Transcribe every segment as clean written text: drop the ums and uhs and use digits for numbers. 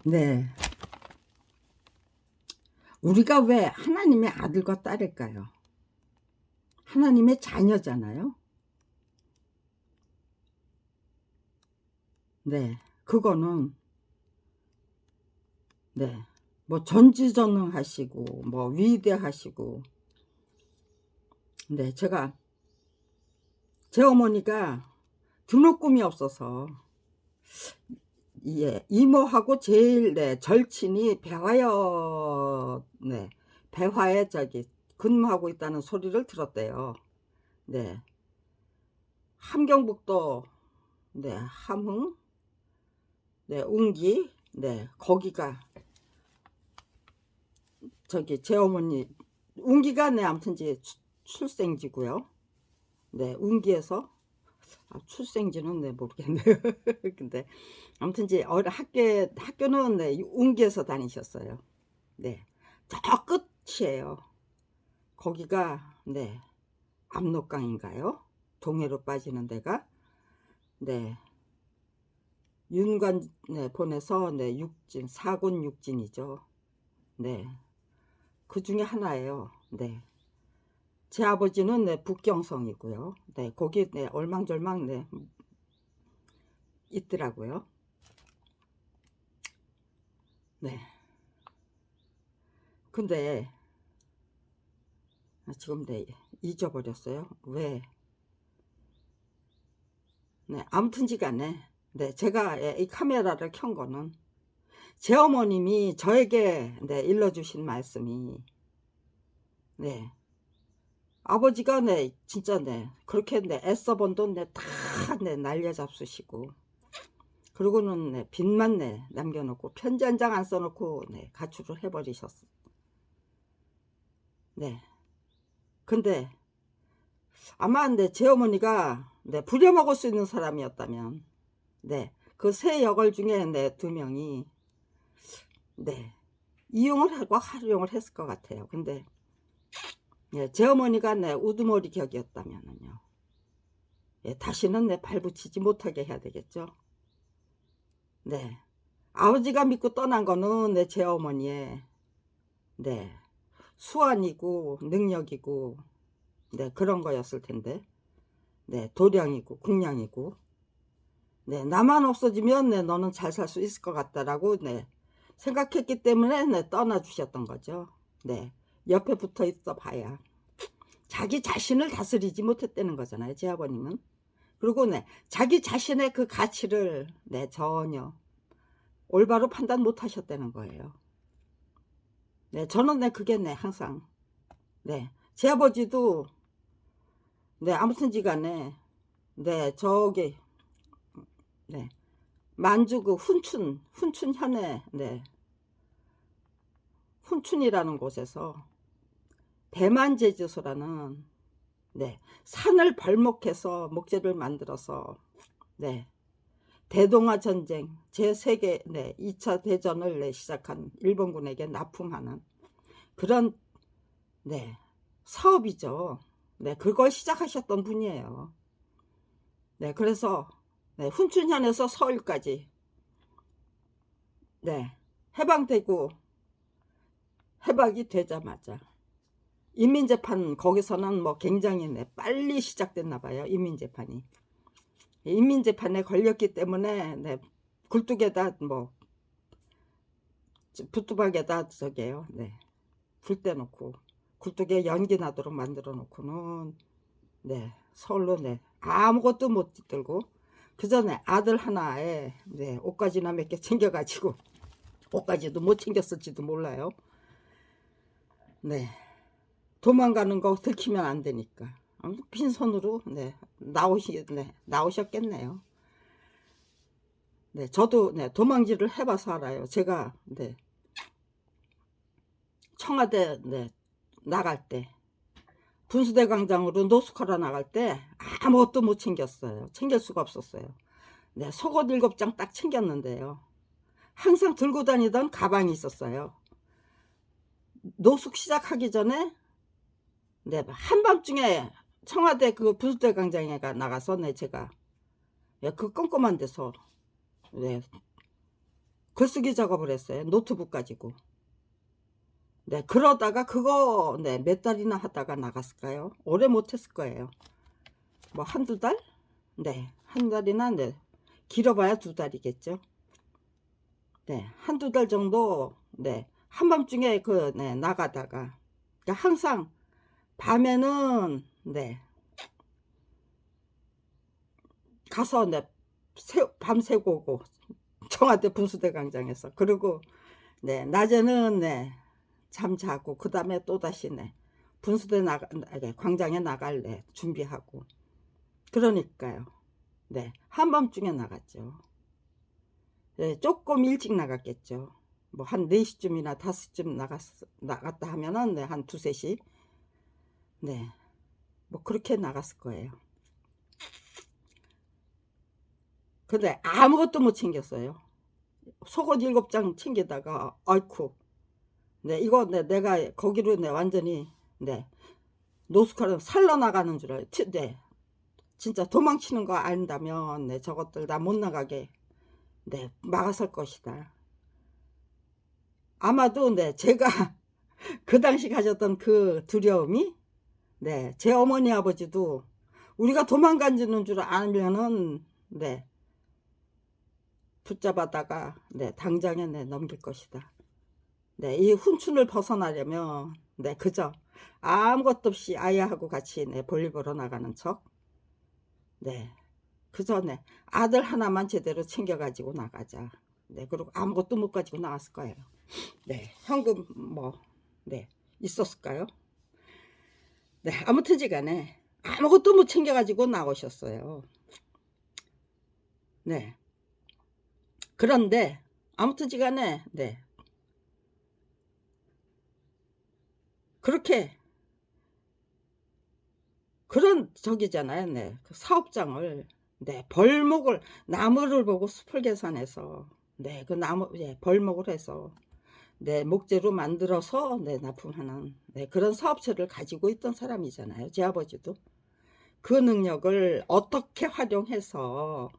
네. 우리가 왜 하나님의 아들과 딸일까요? 하나님의 자녀잖아요. 네. 그거는 네. 뭐 전지전능하시고 뭐 위대하시고 네. 제 어머니가 등록금이 없어서 예, 이모하고 제일 네, 절친이 배화에 근무하고 있다는 소리를 들었대요. 네. 함경북도 네, 함흥 네, 웅기 네, 거기가 제 어머니 웅기가 네, 아무튼 이제 출생지고요. 네, 웅기에서 출생지는 네, 모르겠네요. 근데 아무튼 이제 학교는 네, 웅기에서 다니셨어요. 네. 저 끝이에요. 거기가 네, 압록강인가요? 동해로 빠지는 데가 네. 윤관 네, 보내서 네, 육진, 사군 육진이죠. 네. 그 중에 하나예요. 네. 제 아버지는 네, 북경성이고요. 네, 거기 네, 얼망절망 네, 있더라고요. 네. 근데 지금 네, 잊어버렸어요. 왜? 네, 아무튼지간에 네, 제가 이 카메라를 켠 거는 제 어머님이 저에게 네, 일러주신 말씀이 네, 아버지가 네, 진짜 네, 그렇게 네, 애써본 돈 네, 다 네, 날려잡수시고 그리고는 네, 빚만 네, 남겨놓고 편지 한 장 안 써놓고 네, 가출을 해버리셨어. 네. 근데 아마 네, 제 어머니가 네, 부려먹을 수 있는 사람이었다면 네, 그 세 여걸 중에 네, 2명이 네, 이용을 하고 활용을 했을 것 같아요. 근데 예, 제 어머니가 네, 우두머리 격이었다면요. 예, 다시는 내 발붙이지 못하게 해야 되겠죠. 네. 아버지가 믿고 떠난 거는 제 어머니의 네, 수완이고 능력이고 네, 그런 거였을 텐데 네, 도량이고 국량이고 네, 나만 없어지면 네, 너는 잘 살 수 있을 것 같다라고 네, 생각했기 때문에 네, 떠나 주셨던 거죠. 네, 옆에 붙어 있어 봐야 자기 자신을 다스리지 못했다는 거잖아요, 제 아버님은. 그리고 네, 자기 자신의 그 가치를 네, 전혀 올바로 판단 못 하셨다는 거예요. 네, 저는 네, 그게 네, 항상 네, 제 아버지도 네, 아무튼지간에 네, 네, 만주 그 훈춘현에 네, 훈춘이라는 곳에서 대만제주소라는 네, 산을 벌목해서 목재를 만들어서 네, 대동아 전쟁 제2차 네, 대전을 네, 시작한 일본군에게 납품하는 그런 네, 사업이죠. 네, 그걸 시작하셨던 분이에요. 네, 그래서 네, 훈춘현에서 서울까지 네, 해방되고 해방이 되자마자 인민재판 거기서는 뭐 굉장히 네, 빨리 시작됐나 봐요. 인민재판이. 인민재판에 걸렸기 때문에 네, 굴뚝에다 뭐 부뚜박에다 저게요. 네, 불 떼놓고 굴뚝에 연기 나도록 만들어 놓고는 네, 서울로 네, 아무것도 못 들고 그 전에 아들 하나에 네, 옷가지나 몇 개 챙겨가지고 옷가지도 못 챙겼을지도 몰라요. 네, 도망가는 거 들키면 안 되니까 빈손으로 네, 나오셨겠네요. 네, 저도 네, 도망질을 해봐서 알아요. 제가 네, 청와대 네, 나갈 때 분수대 광장으로 노숙하러 나갈 때 아무것도 못 챙겼어요. 챙길 수가 없었어요. 네, 속옷 7장 딱 챙겼는데요. 항상 들고 다니던 가방이 있었어요. 노숙 시작하기 전에 네, 한밤중에 청와대 그 분수대 광장에 나가서 네, 제가 그 꼼꼼한 데서 네, 글쓰기 작업을 했어요. 노트북 가지고. 네, 그러다가 그거 네, 몇 달이나 하다가 나갔을까요? 오래 못했을 거예요. 뭐 한두 달? 네, 한 달이나 네, 길어봐야 두 달이겠죠. 네, 한두 달 정도 네, 한밤중에 그 네, 나가다가 그러니까 항상 밤에는 네, 가서 네, 밤새고 오고 청와대 분수대 광장에서 그리고 네, 낮에는 네, 잠 자고 그 다음에 또다시 네, 분수대 광장에 나갈래 준비하고 그러니까요. 네, 한밤중에 나갔죠. 네, 조금 일찍 나갔겠죠. 뭐 한 4시쯤이나 5시쯤 나갔다 하면은 네, 한 2, 3시 네, 뭐 그렇게 나갔을 거예요. 근데 아무것도 못 챙겼어요. 속옷 7장 챙기다가 아이쿠 네, 이거 네, 내가 거기로 네, 완전히 네, 노숙하러 살러나가는 줄 알아요. 네, 진짜 도망치는 거 안다면 네, 저것들 다 못 나가게 네, 막아설 것이다. 아마도 네, 제가 그 당시 가졌던 그 두려움이 네, 제 어머니 아버지도 우리가 도망간지는 줄 알면은 네, 붙잡아다가 네, 당장에 네, 넘길 것이다. 네, 이 훈춘을 벗어나려면 네, 그저 아무것도 없이 아이하고 같이 네, 볼일 보러 나가는 척 네, 그저 네, 아들 하나만 제대로 챙겨가지고 나가자. 네, 그리고 아무것도 못 가지고 나왔을 거예요. 네, 현금 뭐 네, 있었을까요? 네, 아무튼지간에 아무것도 못 챙겨가지고 나오셨어요. 네, 그런데 아무튼지간에 네, 그렇게 그런 저기잖아요. 네, 그 사업장을 네, 벌목을 나무를 보고 숲을 계산해서 네, 그 나무 예, 벌목을 해서 네, 목재로 만들어서 네, 납품하는 네, 그런 사업체를 가지고 있던 사람이잖아요. 제 아버지도 그 능력을 어떻게 활용해서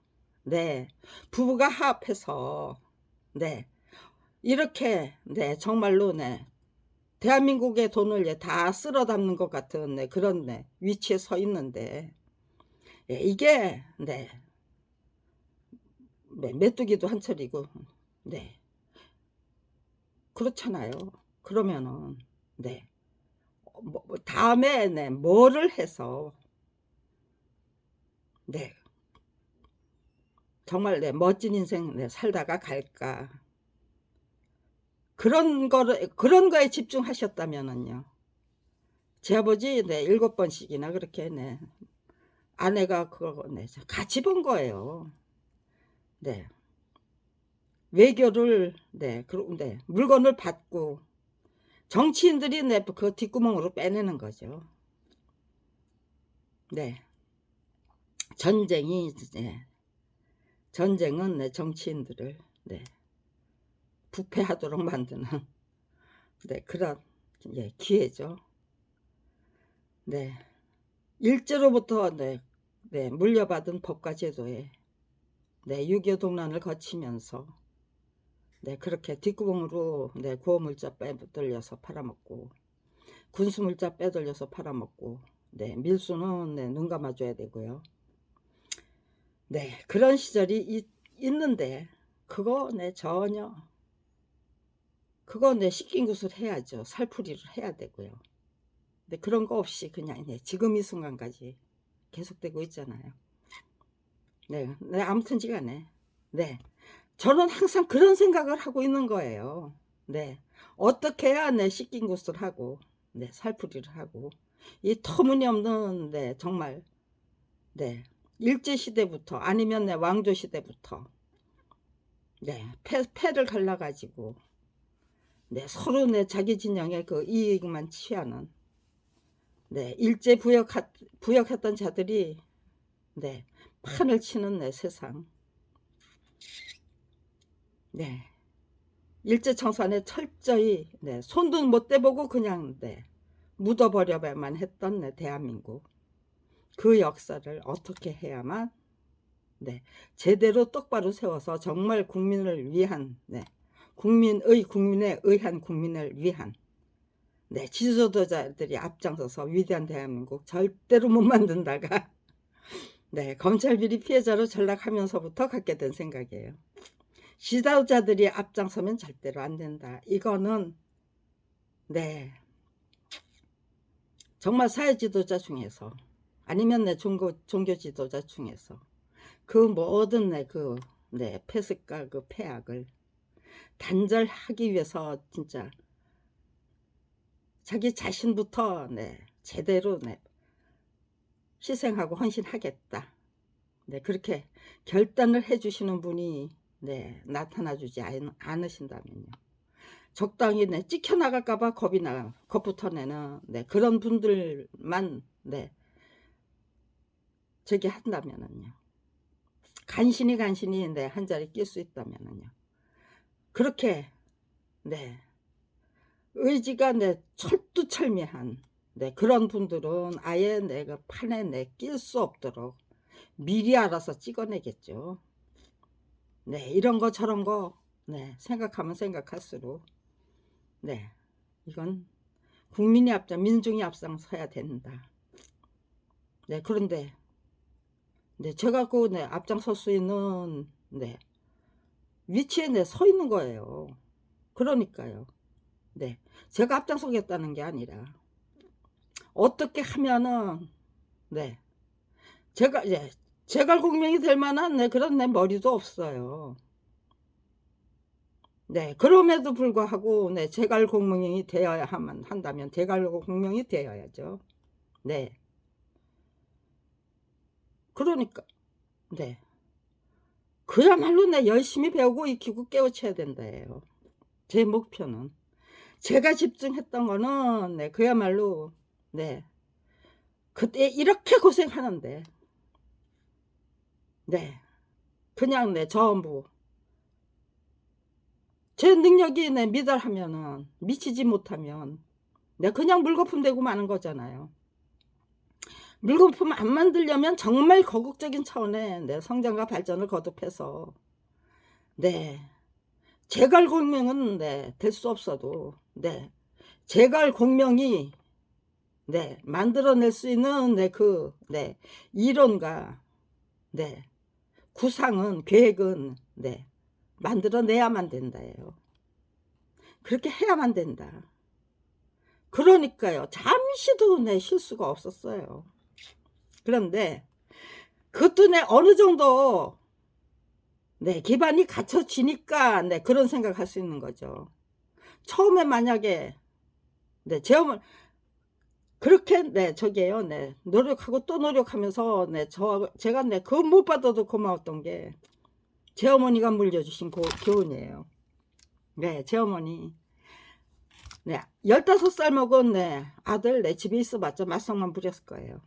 네, 부부가 합해서 네, 이렇게 네, 정말로 네, 대한민국의 돈을 예, 다 쓸어 담는 것 같은 네, 그런 네, 위치에 서 있는데 예, 이게 네, 메뚜기도 한철이고 네, 그렇잖아요. 그러면은 네, 다음에 네, 뭐를 해서 네, 정말 네, 멋진 인생 네, 살다가 갈까 그런 거에 집중하셨다면은요. 제 아버지 네, 7번씩이나 그렇게 네, 아내가 그거 네, 같이 본 거예요. 네. 외교를 네, 네, 물건을 받고 정치인들이 네, 그 뒷구멍으로 빼내는 거죠. 네. 전쟁이 네, 전쟁은 네, 정치인들을 네, 부패하도록 만드는 네, 그런 예, 기회죠. 네. 일제로부터 네, 네, 물려받은 법과 제도에 네, 6.25 동란을 거치면서 네, 그렇게 뒷구멍으로 네, 구호물자 빼돌려서 팔아먹고 군수물자 빼돌려서 팔아먹고 네, 밀수는 네, 눈 감아줘야 되고요. 네, 그런 시절이 있는데 그거 네, 전혀 그거 네, 식긴굿을 해야죠. 살풀이를 해야 되고요. 근데 그런 거 없이 그냥 네, 지금 이 순간까지 계속되고 있잖아요. 네, 네, 아무튼지간에 네, 저는 항상 그런 생각을 하고 있는 거예요. 네, 어떻게 해야 네, 식긴굿을 하고 네, 살풀이를 하고 이 터무니없는 네, 정말 네, 일제시대부터 아니면 네, 왕조시대부터 네, 패를 갈라가지고 네, 서로 네, 자기 진영의 그 이익만 취하는 네, 일제 부역했던 자들이 네, 판을 치는 네, 세상 네, 일제청산에 철저히 네, 손도 못 대보고 그냥 네, 묻어버려야만 했던 네, 대한민국 그 역사를 어떻게 해야만 네, 제대로 똑바로 세워서 정말 국민을 위한, 네, 국민에 의한 국민을 위한, 네, 지도자들이 앞장서서 위대한 대한민국 절대로 못 만든다가 네, 검찰 비리 피해자로 전락하면서부터 갖게 된 생각이에요. 지도자들이 앞장서면 절대로 안 된다. 이거는 네, 정말 사회 지도자 중에서 아니면 내 종교 지도자 중에서 그 모든 네 폐습과 그 폐악을 단절하기 위해서 진짜 자기 자신부터 네 제대로 네 희생하고 헌신하겠다. 네 그렇게 결단을 해주시는 분이 네 나타나주지 않으신다면요. 적당히 네 찍혀 나갈까봐 겁부터 내는 네 그런 분들만 네 저기 한다면은요. 간신히 네 한 자리 낄 수 있다면은요. 그렇게 네 의지가 네 철두철미한 네 그런 분들은 아예 내가 판에 내 낄 수 없도록 미리 알아서 찍어내겠죠. 네 이런 거 저런 거 네 생각하면 생각할수록 네 이건 국민이 민중이 앞장서야 된다. 네 그런데 네 제가 그 네 앞장설 수 있는 네 위치에 네 서 있는 거예요. 그러니까요. 네 제가 앞장서겠다는 게 아니라 어떻게 하면은 네 제가 이제 제갈공명이 될 만한 네 그런 내 머리도 없어요. 네 그럼에도 불구하고 네 제갈공명이 되어야 한다면 제갈공명이 되어야죠. 네 그러니까 네 그야말로 내 열심히 배우고 익히고 깨우쳐야 된다예요. 제 목표는 제가 집중했던 거는 네 그야말로 네 그때 이렇게 고생하는데 네 그냥 네 전부 제 능력이 네 미달하면은 미치지 못하면 네 그냥 물거품 되고 마는 거잖아요. 물거품 안 만들려면 정말 거국적인 차원의 네 성장과 발전을 거듭해서 네 제갈공명은 네 될 수 없어도 네 제갈공명이 네 만들어낼 수 있는 네 네 이론과 네 구상은 계획은 네 만들어내야만 된다예요. 그렇게 해야만 된다. 그러니까요. 잠시도 내 실수가 없었어요. 그런데 그것도 내 어느 정도 네 기반이 갖춰지니까 네 그런 생각할 수 있는 거죠. 처음에 만약에 네 제어만 그렇게 네 저기에요. 네 노력하고 또 노력하면서 네 제가 네 그거 못 받아도 고마웠던 게 제 어머니가 물려주신 교훈이에요. 네 제 어머니 네 15살 먹은 네 아들 내 집에 있어봤자 말썽만 부렸을 거예요.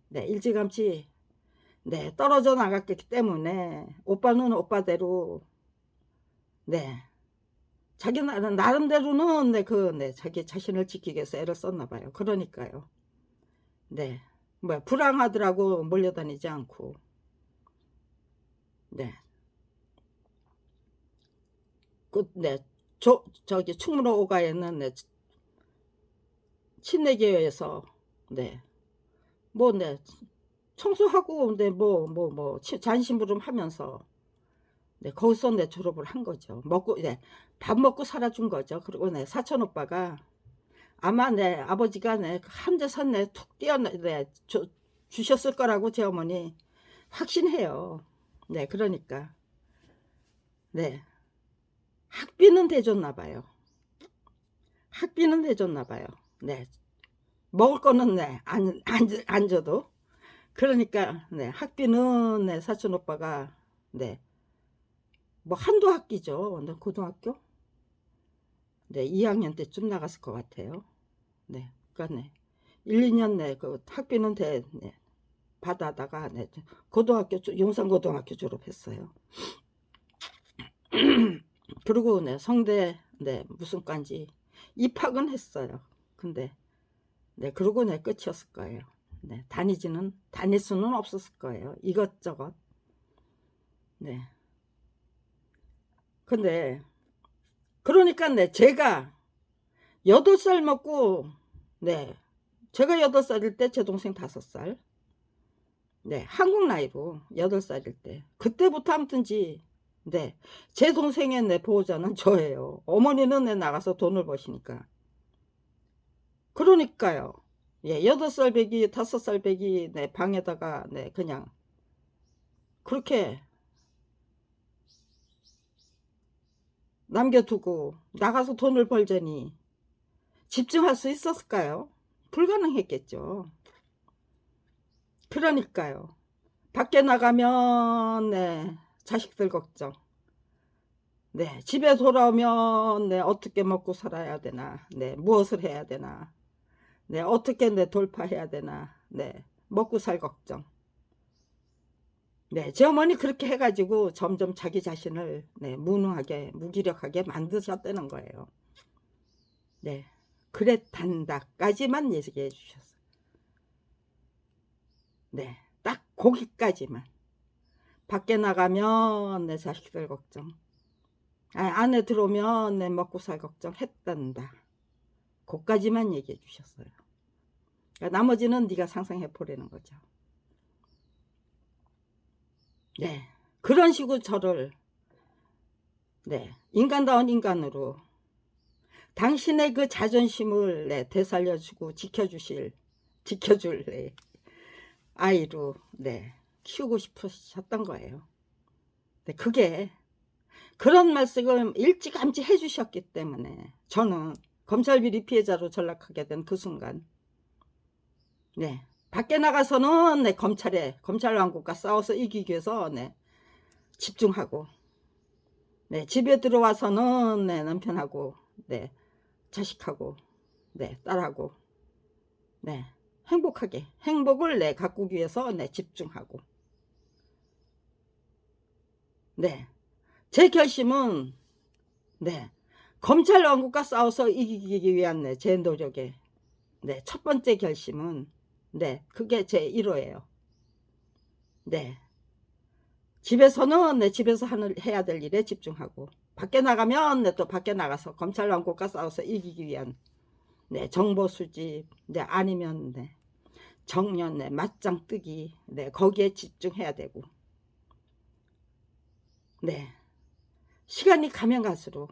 네 일찌감치 네 떨어져 나갔기 때문에 오빠는 오빠대로 네 자기 나름대로는 네 자기 자신을 지키기 위해서 애를 썼나 봐요. 그러니까요. 네 뭐 불황하더라고 몰려다니지 않고 네 그 네 저기 충무로 오가에 있는 네 친내교회에서 네 뭐 네 청소하고 네 잔심부름 하면서 네 거기서 네 졸업을 한 거죠. 먹고 네 밥 먹고 살아준 거죠. 그리고 네 사촌 오빠가 아마 네 아버지가 네 한데서 네 툭 띄어 네 주셨을 거라고 제 어머니 확신해요. 네 그러니까 네 학비는 대줬나 봐요. 학비는 대줬나 봐요. 네 먹을 거는 네 안 줘도 그러니까 네 학비는 네 사촌 오빠가 네 뭐 한두 학기죠. 네 고등학교 네 2학년 때쯤 나갔을 것 같아요. 네 그러니까 네 1-2년 네 그 학비는 네 받아다가 네 고등학교 용산고등학교 졸업했어요. 그리고 네 성대 네 무슨 과인지 입학은 했어요. 근데 네 그러고 네 끝이었을 거예요. 네 다닐 수는 없었을 거예요. 이것저것 네. 근데 그러니까 네 제가 8살 먹고 네 제가 8살일 때 제 동생 5살 네 한국 나이로 8살일 때 그때부터 아무튼지 네 제 동생의 네 보호자는 저예요. 어머니는 네 나가서 돈을 버시니까. 그러니까요. 예 8살 배기 5살 배기 네 방에다가 네 그냥 그렇게 남겨 두고 나가서 돈을 벌자니 집중할 수 있었을까요? 불가능했겠죠. 그러니까요. 밖에 나가면 네 자식들 걱정. 네 집에 돌아오면 네 어떻게 먹고 살아야 되나. 네 무엇을 해야 되나. 네 어떻게 네 돌파해야 되나. 네 먹고 살 걱정. 네 제 어머니 그렇게 해 가지고 점점 자기 자신을 네 무능하게 무기력하게 만드셨다는 거예요. 네. 그랬단다까지만 얘기해 주셨어요. 네. 딱 거기까지만. 밖에 나가면 내 자식들 걱정. 안에 들어오면 내 먹고 살 걱정했단다. 고까지만 얘기해 주셨어요. 그러니까 나머지는 네가 상상해 보라는 거죠. 네. 그런 식으로 저를 네. 인간다운 인간으로 당신의 그 자존심을 네 되살려 주고 지켜줄 네 아이로 네 키우고 싶으셨던 거예요. 네 그게 그런 말씀을 일찌감치 해 주셨기 때문에 저는 검찰 비리 피해자로 전락하게 된 그 순간 네 밖에 나가서는 네 검찰 왕국과 싸워서 이기기 위해서 네 집중하고 네 집에 들어와서는 네 남편하고 네 자식하고 네 딸하고 네 행복을 네 가꾸기 위해서 네 집중하고 네 제 결심은 네 검찰 왕국과 싸워서 이기기 위한 네 제 노력의 네 첫 번째 결심은 네 그게 제 1호예요. 네. 집에서는 네 집에서 해야 될 일에 집중하고 밖에 나가면 네 또 밖에 나가서 검찰 왕국과 싸워서 이기기 위한 네 정보 수집 네 아니면 네 정년 네 맞짱 뜨기 네 거기에 집중해야 되고 네 시간이 가면 갈수록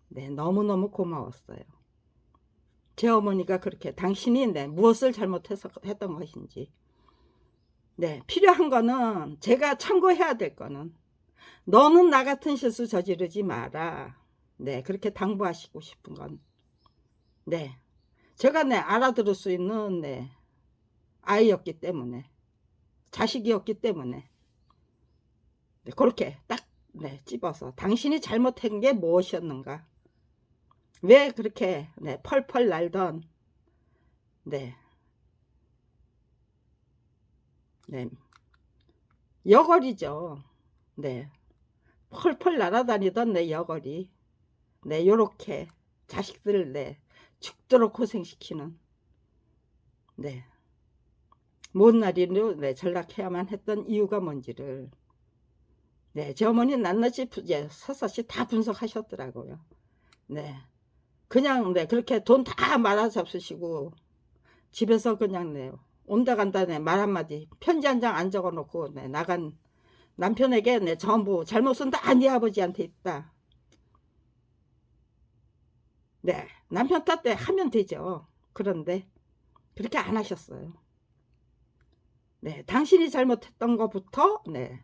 네 너무너무 고마웠어요. 제 어머니가 그렇게 당신이 네 무엇을 잘못해서 했던 것인지 네 필요한 거는 제가 참고해야 될 거는 "너는 나 같은 실수 저지르지 마라." 네 그렇게 당부하시고 싶은 건 네 제가 네 알아들을 수 있는 네 아이였기 때문에 자식이었기 때문에 네 고렇게 딱 네 집어서 "당신이 잘못한 게 무엇이었는가? 왜 그렇게 네 펄펄 날던" 네. 네. 여걸이죠. 네. 펄펄 날아다니던 내 여걸이 네 요렇게 자식들 네 죽도록 고생시키는 네 못난이로 네 전락해야만 했던 이유가 뭔지를 네 제 어머니는 낱낱이 샅샅이 다 분석하셨더라고요. 네. 그냥 네 그렇게 돈 다 말아잡수시고 집에서 그냥 네 온다 간다 네 말 한마디 편지 한 장 안 적어 놓고 네 나간 남편에게 네 전부 "잘못은 다 네 아버지한테 있다." 네. 남편 탓대 하면 되죠. 그런데 그렇게 안 하셨어요. 네. 당신이 잘못했던 거부터 네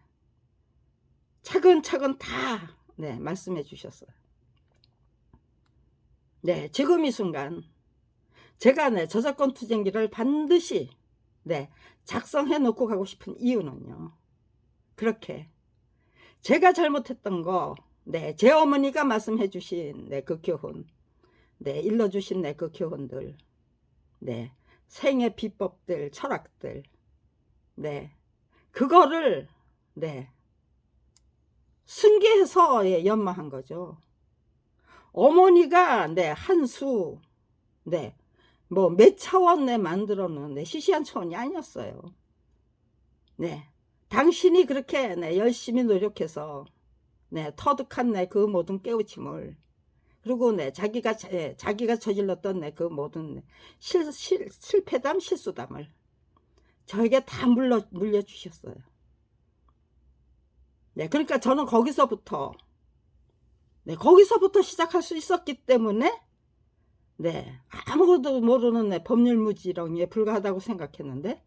차근차근 다 네 말씀해 주셨어요. 네. 지금 이 순간 제가 네 저작권 투쟁기를 반드시 네 작성해 놓고 가고 싶은 이유는요. 그렇게 제가 잘못했던 거 네 제 어머니가 말씀해 주신 네 그 교훈 네 일러 주신 네 그 교훈들 네 생애 비법들 철학들 네 그거를 네 승계해서 예 연마한 거죠. 어머니가 네 한 수 네 뭐 몇 차원 네 만들어 놓은 네 시시한 차원이 아니었어요. 네. 당신이 그렇게 네, 열심히 노력해서 네, 터득한 네, 그 모든 깨우침을, 그리고 네, 자기가 저질렀던 네, 그 모든 네, 실패담, 실수담을 저에게 다 물려주셨어요. 네, 그러니까 저는 거기서부터 시작할 수 있었기 때문에 네, 아무것도 모르는 네, 법률 무지렁이에 불과하다고 생각했는데,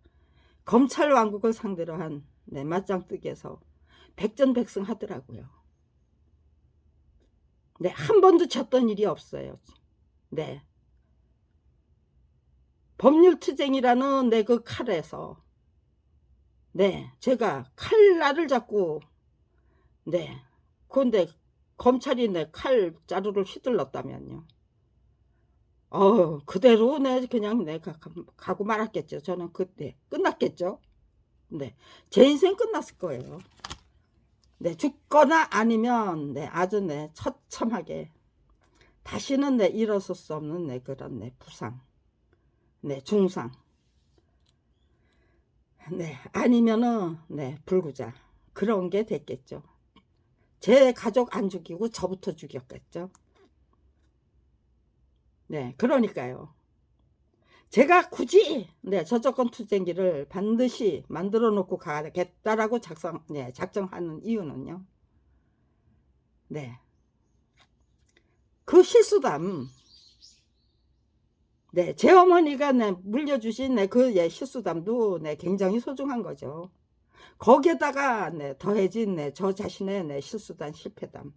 검찰 왕국을 상대로 한 네, 맞짱뜨기에서 백전백승 하더라고요. 네, 한 번도 졌던 일이 없어요. 네, 법률투쟁이라는 네, 그 칼에서 네, 제가 칼날을 잡고 네, 그런데 검찰이 네, 칼 자루를 휘둘렀다면요, 그대로 네, 그냥 내가 가고 말았겠죠. 저는 그때 끝났겠죠. 네, 제 인생 끝났을 거예요. 네, 죽거나 아니면 네, 아주 네, 처참하게 다시는 네, 일어설 수 없는 네, 그런 네, 부상, 네, 중상, 네, 아니면은 네, 불구자, 그런 게 됐겠죠. 제 가족 안 죽이고 저부터 죽였겠죠. 네, 그러니까요. 제가 굳이 네, 저조건 투쟁기를 반드시 만들어 놓고 가겠다라고 작정하는 이유는요, 네, 그 실수담, 네, 제 어머니가 네, 물려주신 네, 그 실수담도 네, 굉장히 소중한 거죠. 거기에다가 네, 더해진 네, 저 자신의 네, 실수담, 실패담,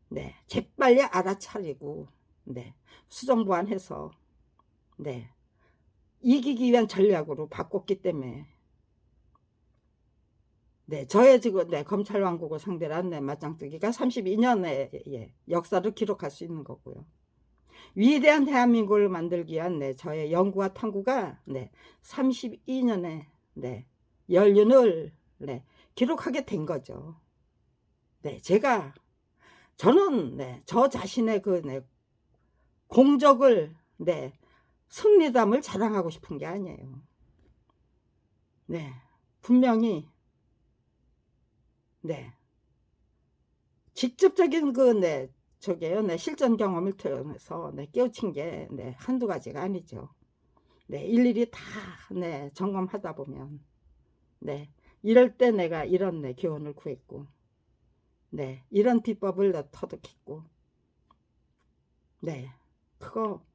네, 재빨리 알아차리고 네, 수정보완해서 네, 이기기 위한 전략으로 바꿨기 때문에 네, 저의 지금 네, 검찰 왕국을 상대로 한 네, 맞짱뜨기가 32년의 역사를 기록할 수 있는 거고요. 위대한 대한민국을 만들기 위한 네, 저의 연구와 탐구가 네, 32년의 네, 연륜을 네, 기록하게 된 거죠. 네, 저는 네, 저 자신의 그 네, 공적을 네, 승리담을 자랑하고 싶은 게 아니에요. 네, 분명히 네, 직접적인 그 네, 저게요, 네, 실전 경험을 통해서 네, 깨우친 게 네, 한두 가지가 아니죠. 네, 일일이 다 네, 점검하다 보면 네, 이럴 때 내가 이런 네, 교훈을 구했고, 네, 이런 비법을 터득했고, 네, 그거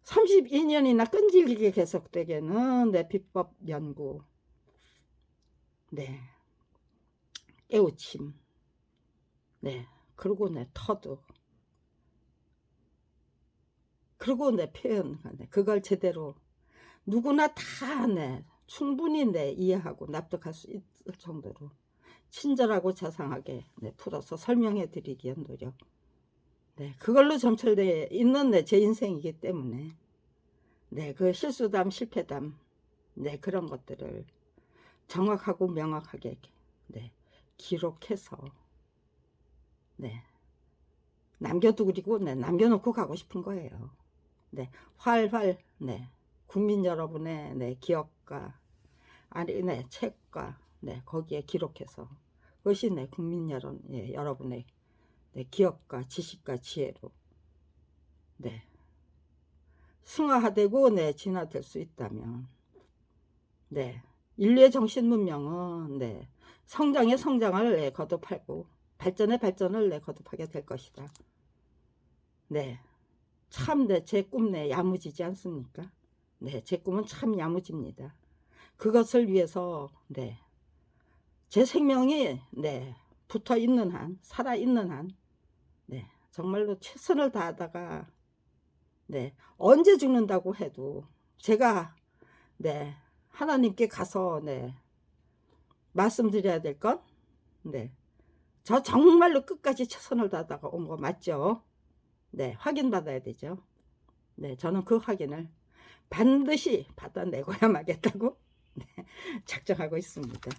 32년이나 끈질기게 계속되게는 내 비법 연구, 네, 깨우침, 네, 그리고 내 터득, 그리고 내 표현, 그걸 제대로 누구나 다 충분히 이해하고 납득할 수 있을 정도로 친절하고 자상하게 풀어서 설명해 드리기 위한 노력, 그걸로 점철되어 있는 제 인생이기 때문에 그 실수담, 실패담, 그런 것들을 정확하고 명확하게 기록해서 남겨두고 남겨놓고 가고 싶은 거예요. 활활 국민 여러분의 기억과 책과 거기에 기록해서, 그것이 국민 여러분의 기억과 지식과 지혜로 승화되고 진화될 수 있다면 인류의 정신 문명은 성장의 성장을 거듭하고 발전의 발전을 거듭하게 될 것이다. 참 제 꿈 야무지지 않습니까? 제 꿈은 참 야무집니다. 그것을 위해서 제 생명이 붙어 있는 한, 살아 있는 한 정말로 최선을 다하다가 언제 죽는다고 해도 제가 하나님께 가서 말씀드려야 될 건 저 정말로 끝까지 최선을 다하다가 온 거 맞죠? 확인받아야 되죠. 저는 그 확인을 반드시 받아내고야 마겠다고 작정하고 있습니다.